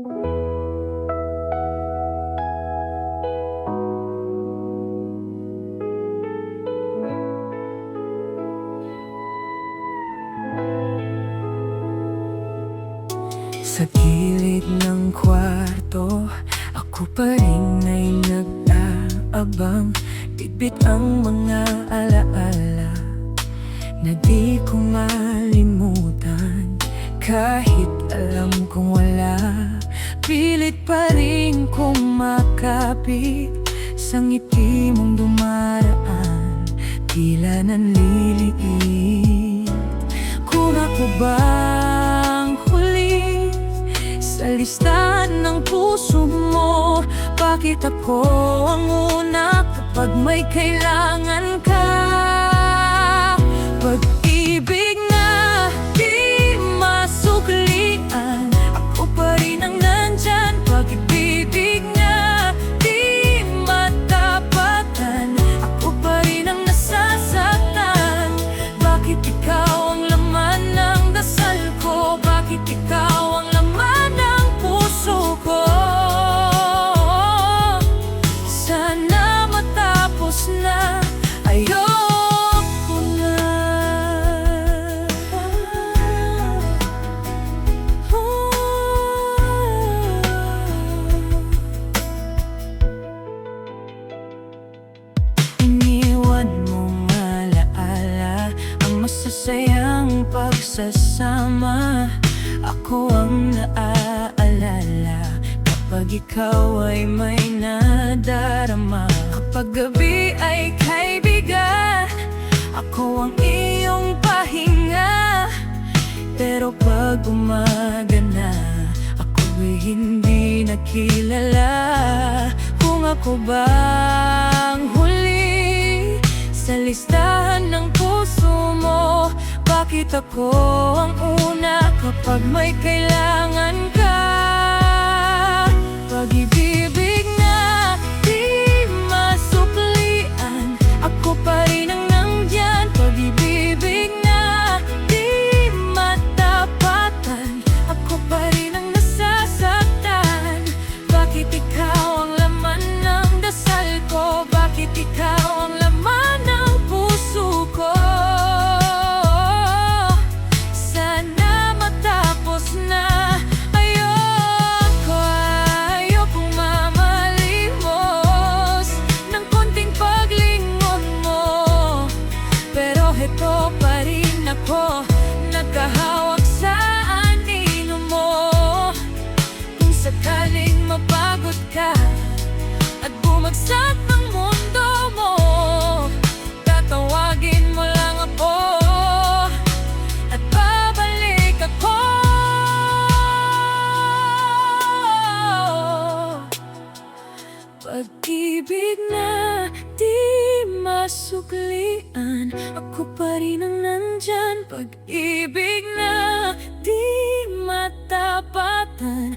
Sa gilid ng kwarto, ako pa rin ay nag-aabang. Bitbit ang mga alaala na di ko malimutan. Kahit alam kong wala, pilit pa rin kong makapit sa ngiti mong dumaraan, tila nanliliit. Kung ako bang huli sa listahan ng puso mo, bakit ako ang una kapag may kailangan ka? Pag-ibig na di masuklian, ako pa rin ang nandyan. Pag-ibig na di matapatan, ako pa rin ang nasasaktan. Bakit ikaw ang laman ng dasal ko? Bakit ikaw ang laman ng puso ko? Sana matapos na, ayoko na. Iniwan mong alaala ang masasayang pagsasama. Ako ang naaalala kapag ikaw ay may nadarama. Kapag gabi ay kaibigan, ako ang iyong pahinga. Pero pag umaga na, ako'y hindi nakilala. Kung ako bang huli sa listahan ng puso mo, bakit ako ang una kapag may kailangan ka? Pag-ibig na di masuklian, ako pa rin ang nandyan. Pag-ibig na di matapatan, ako pa rin ang nasasaktan. Bakit ikaw ang laman ng dasal ko? Bakit ikaw ang laman ng puso ko? Sana matapos na, ayokong mamalimos ng konting paglingon mo. Pero heto pa rin ako, nakahawak sa anino mo. Kung sakaling mapagod ka at bumagsak ang mundo mo, tatawagin mo lang ako at babalik ako. Pag-ibig na di masuklian, ako pa rin ang nandyan. Pag-ibig na di matapatan,